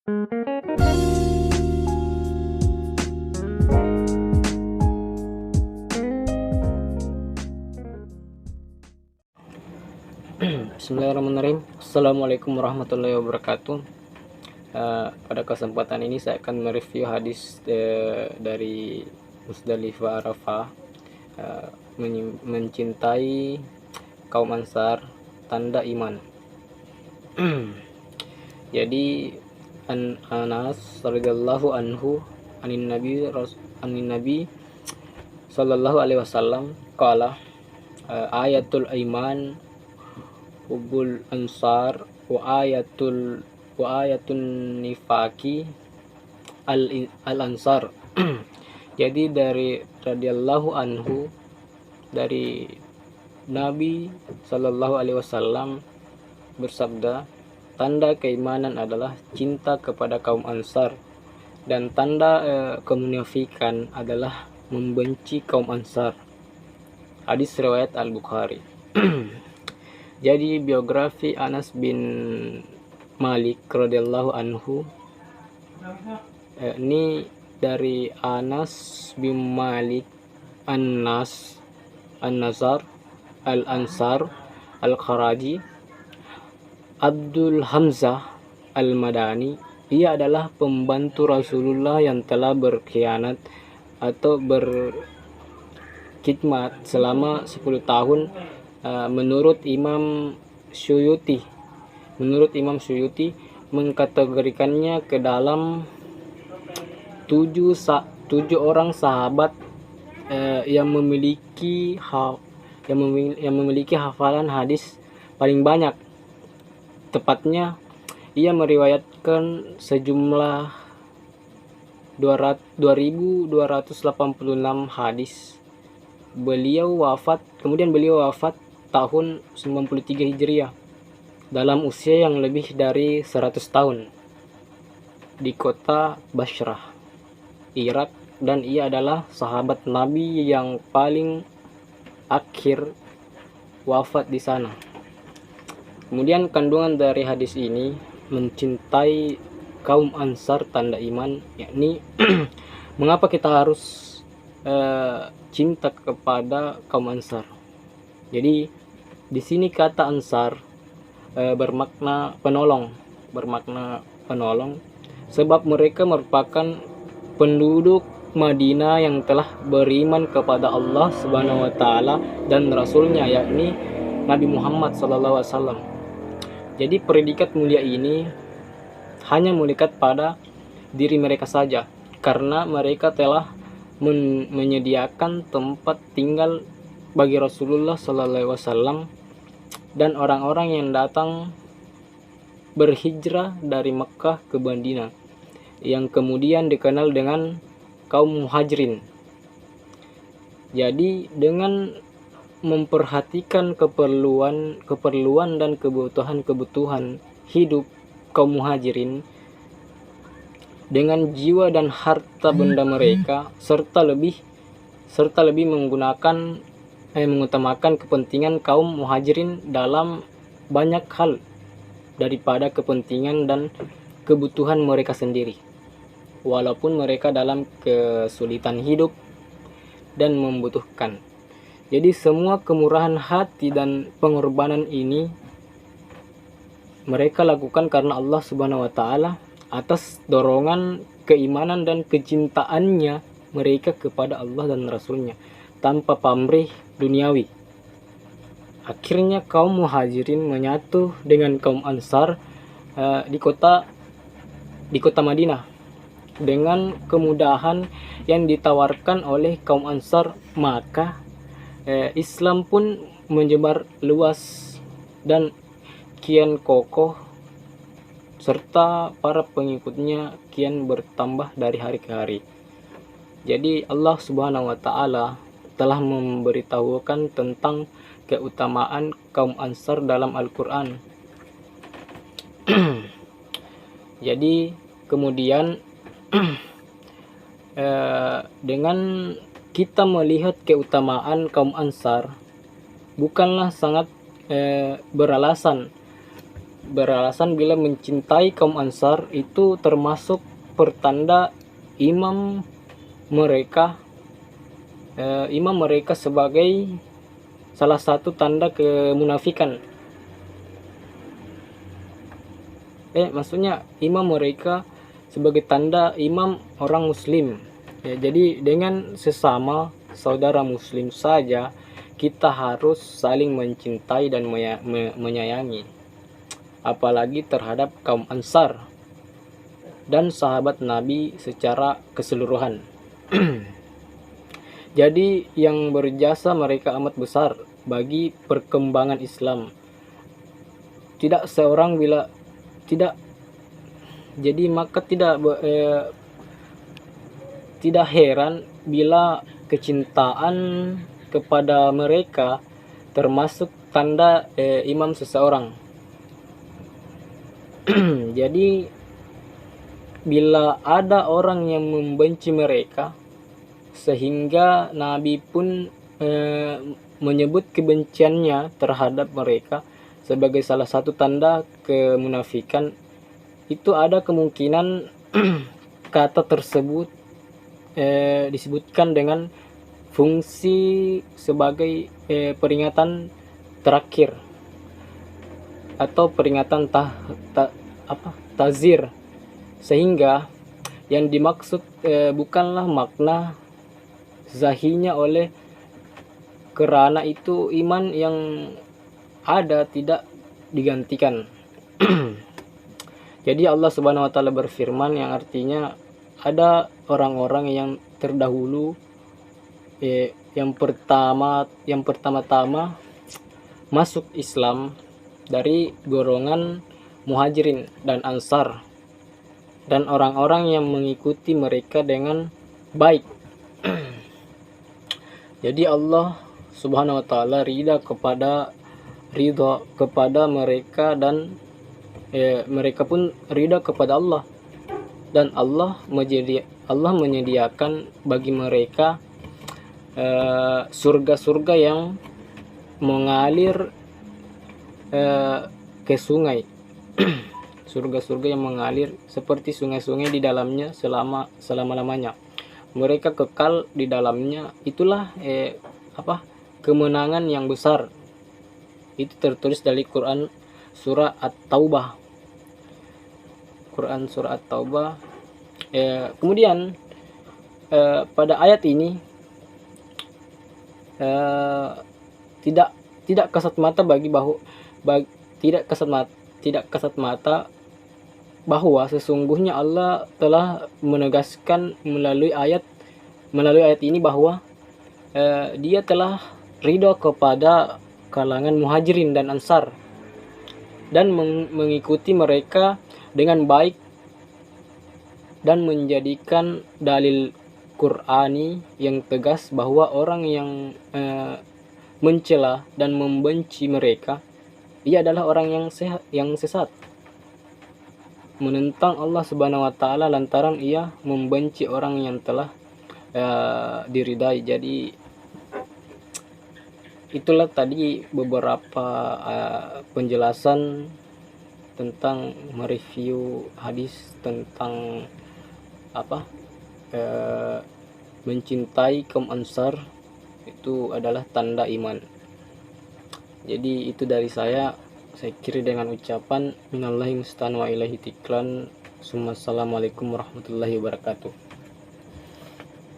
Bismillahirrahmanirrahim. Assalamualaikum warahmatullahi wabarakatuh. Pada kesempatan ini saya akan mereview hadis dari Musdalifah Arafah, mencintai kaum Ansar tanda iman. Jadi Anas radhiyallahu anhu anin Nabi sallallahu alaihi wasallam qala ayatul iman hubul ansar wa ayatun nifaki al ansar. Jadi dari radhiyallahu anhu, dari Nabi sallallahu alaihi wasallam bersabda, tanda keimanan adalah cinta kepada kaum Ansar, dan tanda kemunafikan adalah membenci kaum Ansar. Hadis riwayat Al-Bukhari. Jadi biografi Anas bin Malik radhiyallahu anhu, ini dari Anas bin Malik An-Nazar Al-Ansar Al-Kharaji Abdul Hamzah Al-Madani. Ia adalah pembantu Rasulullah yang telah berkhianat atau berkhidmat selama 10 tahun. Menurut Imam Suyuti mengkategorikannya ke dalam 7 orang sahabat yang memiliki hafalan hadis paling banyak. Tepatnya ia meriwayatkan sejumlah 2286 hadis. Beliau wafat tahun 93 Hijriah dalam usia yang lebih dari 100 tahun di kota Basrah, Irak, dan ia adalah sahabat Nabi yang paling akhir wafat di sana. Kemudian kandungan dari hadis ini, mencintai kaum Ansar tanda iman, yakni mengapa kita harus cinta kepada kaum Ansar. Jadi di sini kata Ansar bermakna penolong, sebab mereka merupakan penduduk Madinah yang telah beriman kepada Allah Subhanahu wa taala dan Rasulnya, yakni Nabi Muhammad sallallahu alaihi wasallam. Jadi predikat mulia ini hanya melekat pada diri mereka saja, karena mereka telah menyediakan tempat tinggal bagi Rasulullah sallallahu alaihi wasallam dan orang-orang yang datang berhijrah dari Mekkah ke Madinah, yang kemudian dikenal dengan kaum Muhajirin. Jadi dengan memperhatikan keperluan dan kebutuhan hidup kaum Muhajirin dengan jiwa dan harta benda mereka, serta lebih mengutamakan kepentingan kaum Muhajirin dalam banyak hal daripada kepentingan dan kebutuhan mereka sendiri, walaupun mereka dalam kesulitan hidup dan membutuhkan. Jadi semua kemurahan hati dan pengorbanan ini mereka lakukan karena Allah Subhanahu wa taala atas dorongan keimanan dan kecintaannya mereka kepada Allah dan Rasulnya, tanpa pamrih duniawi. Akhirnya kaum Muhajirin menyatu dengan kaum Ansar di kota Madinah. Dengan kemudahan yang ditawarkan oleh kaum Ansar, maka Islam pun menyebar luas dan kian kokoh, serta para pengikutnya kian bertambah dari hari ke hari. Jadi Allah Subhanahu wa taala telah memberitahukan tentang keutamaan kaum Ansar dalam Al-Quran. Jadi kemudian dengan kita melihat keutamaan kaum Ansar, bukanlah sangat beralasan beralasan bila mencintai kaum Ansar itu termasuk pertanda imam mereka sebagai salah satu tanda kemunafikan. Maksudnya imam mereka sebagai tanda imam orang muslim. Jadi dengan sesama saudara muslim saja kita harus saling mencintai dan menyayangi, apalagi terhadap kaum Ansar dan sahabat Nabi secara keseluruhan. Jadi yang berjasa mereka amat besar bagi perkembangan Islam. Tidak seorang bila tidak jadi maka tidak heran bila kecintaan kepada mereka termasuk tanda imam seseorang. Jadi bila ada orang yang membenci mereka sehingga Nabi pun menyebut kebenciannya terhadap mereka sebagai salah satu tanda kemunafikan, itu ada kemungkinan kata tersebut disebutkan dengan fungsi sebagai peringatan terakhir atau peringatan tazir, sehingga yang dimaksud bukanlah makna zahirnya oleh kerana itu iman yang ada tidak digantikan. Jadi Allah Subhanahu wa taala berfirman yang artinya ada orang-orang yang terdahulu yang pertama-tama masuk Islam dari golongan Muhajirin dan Ansar, dan orang-orang yang mengikuti mereka dengan baik. Jadi Allah Subhanahu wa taala ridha kepada mereka, dan mereka pun ridha kepada Allah, dan Allah menyediakan bagi mereka surga-surga yang mengalir ke sungai. Surga-surga yang mengalir seperti sungai-sungai di dalamnya selama-lamanya. Mereka kekal di dalamnya. Itulah kemenangan yang besar. Itu tertulis dari Quran surah At-Taubah. Quran surah At-Taubah. Kemudian pada ayat ini tidak kasat mata bahwa sesungguhnya Allah telah menegaskan melalui ayat ini bahwa Dia telah ridho kepada kalangan Muhajirin dan Ansar dan mengikuti mereka dengan baik, dan menjadikan dalil Qur'ani yang tegas bahwa orang yang mencela dan membenci mereka, ia adalah orang yang sesat, menentang Allah Subhanahu wa taala lantaran ia membenci orang yang telah diridai. Jadi itulah tadi beberapa penjelasan tentang mereview hadis tentang mencintai kaum Ansar itu adalah tanda iman. Jadi itu dari saya kira dengan ucapan minallahi mustan wa ilaihi tiklan. Assalamualaikum warahmatullahi wabarakatuh.